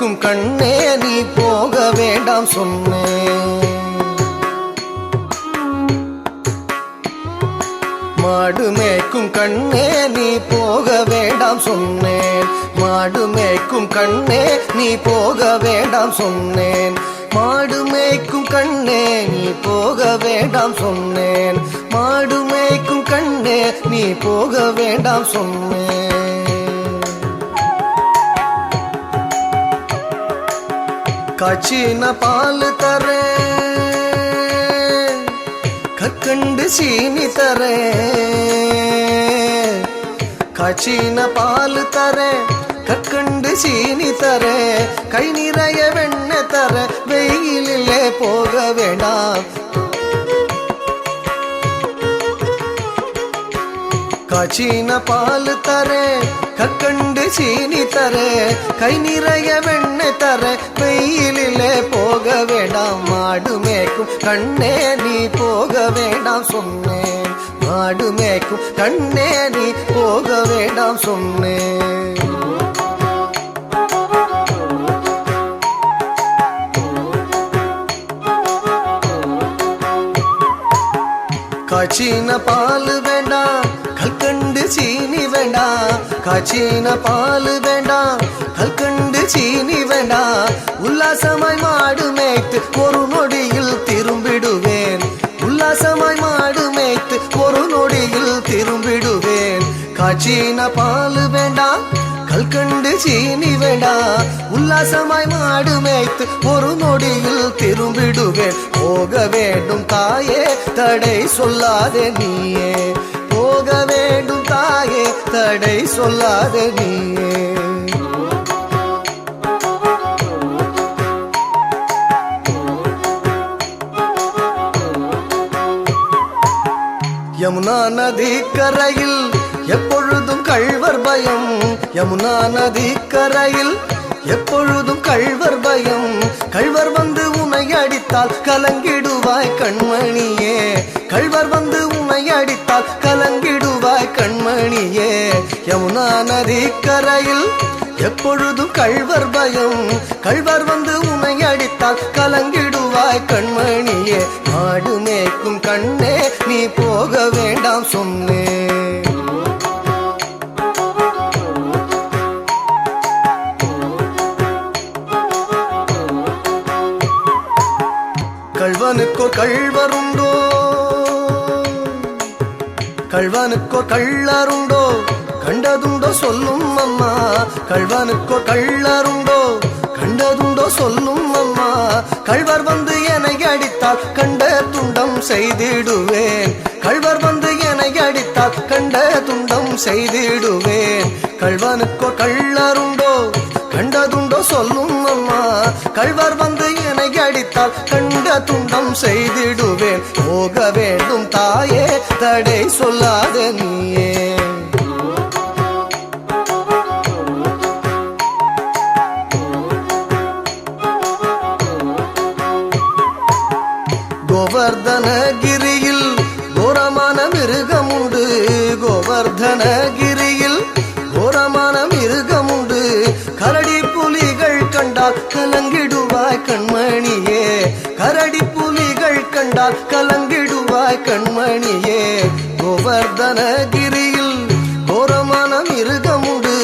மேய்க்கும் கண்ணே நீ போக வேண்டாம் சொன்னேன். மாடு மேய்க்கும் கண்ணே நீ போக வேண்டாம் சொன்னேன். மாடு மேய்க்கும் கண்ணே நீ போக வேண்டாம் சொன்னேன். மாடு மேய்க்கும் கண்ணே நீ போக வேண்டாம் சொன்னேன். மாடு மேய்க்கும் கண்ணே நீ போக வேண்டாம் சொன்னேன். காய்ச்சின பால் தரேன், கற்கண்டு சீனி தரேன். காய்ச்சின பால் தரேன், கற்கண்டு சீனி தரேன். கை நிறைய வெண்ணெய் தர, வெயிலிலே போக வேண்டாம். காய்ச்சின பால் தரேன், கற்கண்டு சீனி தரேன். கை நிறைய வெண்ணெய் தர, வெயிலிலே போக வேண்டாம். மாடு மேய்க்கும் கண்ணே நீ போக வேண்டாம் சொன்னேன். மாடு மேய்க்கும் கண்ணே நீ போக வேண்டாம் சொன்னேன். காய்ச்சின பால் வேண்டாம், கற்கண்டு சீனி வேண்டாம். காய்ச்சின பால் வேண்டாம், கற்கண்டு சீனி வேண்டாம். உல்லாசமாய் மாடு மேய்த்து ஒரு நொடியில் திரும்பிடுவேன். உல்லாசமாய் மாடு மேய்த்து ஒரு நொடியில் திரும்பிடுவேன். காய்ச்சின பால் வேண்டாம், கற்கண்டு சீனி வேண்டாம். உல்லாசமாய் மாடு மேய்த்து ஒரு நொடியில் திரும்பிடுவேன். போக வேண்டும் தாயே தடை சொல்லாதே நீயே. போக வேண்டும் தாயே தடை சொல்லாதே நீயே. யமுனா நதி கரையில் எப்பொழுதும் கள்வர் பயம். யமுனா நதி கரையில் எப்பொழுதும் கள்வர் பயம். கள்வர் வந்து உன்னை அடித்தால் கலங்கிடுவாய் கண்மணியே. கள்வர் வந்து உன்னை அடித்தால் கலங்கிடுவாய் கண்மணியே. யமுனா நதி கரையில் எப்பொழுதும் கள்வர் பயம். கள்வர் வந்து உன்னை அடித்தால் கலங்கிடுவாய் கண்மணியே. மாடு மேய்க்கும் கண்ணே நீ போக வேண்டாம் சொன்னேன். கள்வனுக்கோ கள்வருண்டோ, கள்வனுக்கோ கள்ளருண்டோ, கண்டதுண்டோ சொல்லும் அம்மா. கள்வனுக்கோ கள்ளருண்டோ, கண்டதுண்டோ சொல்லும் அம்மா. கள்வர் வந்து என்னை அடித்தால் கண்ட துண்டம் செய்திடுவேன். கள்வர் வந்து என்னை அடித்தால் கண்ட துண்டம் செய்திடுவேன். கள்வனுக்கோ கள்ளருண்டோ, கண்டதுண்டோ சொல்லும் அம்மா. கள்வர் வந்து என்னை அடித்தால் கண்ட துண்டம் செய்திடுவேன். போக வேண்டும் தாயே தடை சொல்லாத நீயே. கோவர்தனகிரியில் கோரமான மிருகம் உண்டு. கோவர்தனகிரியில் கோரமான மிருகம் உண்டு. கரடி புலிகள் கண்டால் கலங்கிடுவாய் கண்மணியே. கரடி புலிகள் கண்டால் கலங்கிடுவாய் கண்மணியே. கோவர்தனகிரியில் கோரமான மிருகம் உண்டு.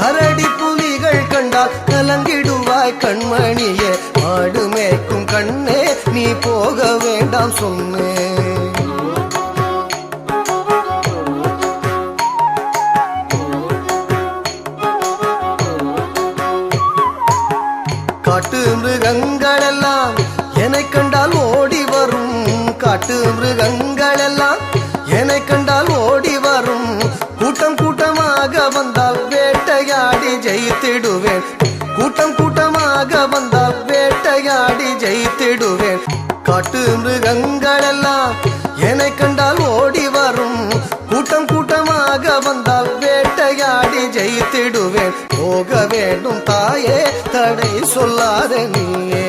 கரடி புலிகள் கண்டால் கலங்கிடுவாய் கண்மணியே. மாடு மேய்க்கும் கண்ணே நீ போக வேண்டாம் சொன்னேன். காட்டு மிருகங்கள் எல்லாம் என்னை கண்டால் ஓடி வரும். காட்டு மிருகங்கள் எல்லாம் என்னை கண்டால் ஓடி வரும். கூட்டம் கூட்டமாக வந்தால் வேட்டையாடி ஜெயித்திடுவேன். கூட்டம் கூட்டமாக வந்தால் வேட்டையாடி ஜெயித்திடுவேன். காட்டு மிருகங்கள் எல்லாம் என்னை கண்டால் ஓடி வரும். கூட்டம் கூட்டமாக வந்தால் வேட்டையாடி ஜெயித்திடுவேன். போக வேண்டும் தாயே தடை சொல்லாத நீயே.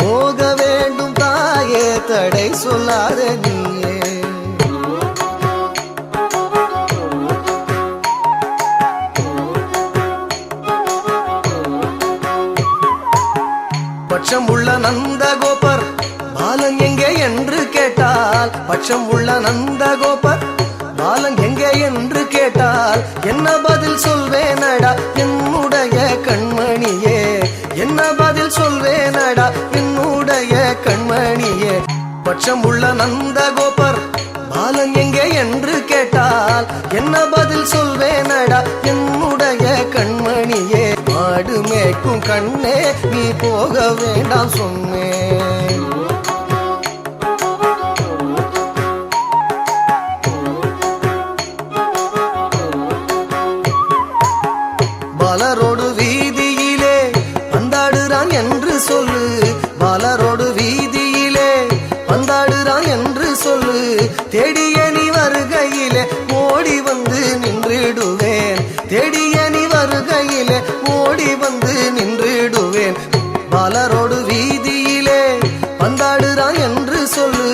போக வேண்டும் தாயே தடை சொல்லாத நீயே. பட்சம் உள்ள நந்தகோபர் பாலன் எங்கே என்று கேட்டால் என்ன பதில் சொல்வேனடா என்னுடைய கண்மணியே, என்ன பதில் சொல்வேனடா என்னுடைய கண்மணியே. பட்சம் உள்ள நந்தகோபர் பாலன் எங்கே என்று கேட்டால் என்ன பதில் சொல்வேனடா என்னுடைய கண்மணியே. மாடு மேய்க்கும் கண்ணே நீ போக வேண்டாம் சொன்னேன். பாலரோடு வீதியிலே வந்தாடுறான் என்று சொல்லு, பாலரோடு வீதியிலே வந்தாடுறான் என்று சொல்லு. தேடிய நீ வருகையிலே ஓடி வந்து நின்றிடுவேன், தேடிய நீ வருகையிலே ஓடி வந்து நின்றிடுவேன். பாலரோடு வீதியிலே வந்தாடுறான் என்று சொல்லு,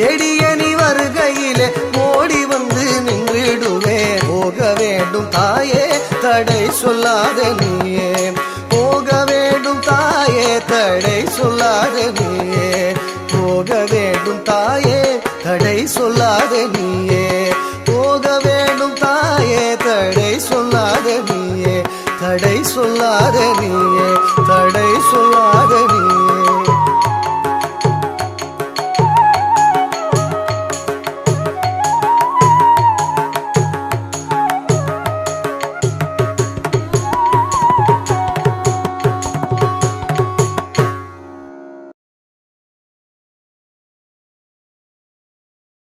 தேடிய நீ வருகையிலே ஓடி வந்து நின்றிடுவேன். போக வேண்டும் தாயே தடை சொல்லாத நீயே, போக வேண்டும் தாயே தடை சொல்லாத நீயே, போக வேண்டும் தாயே தடை சொல்லாத நீயே, போக வேண்டும் தாயே தடை சொல்லாத நீயே, தடை சொல்லாத நீயே.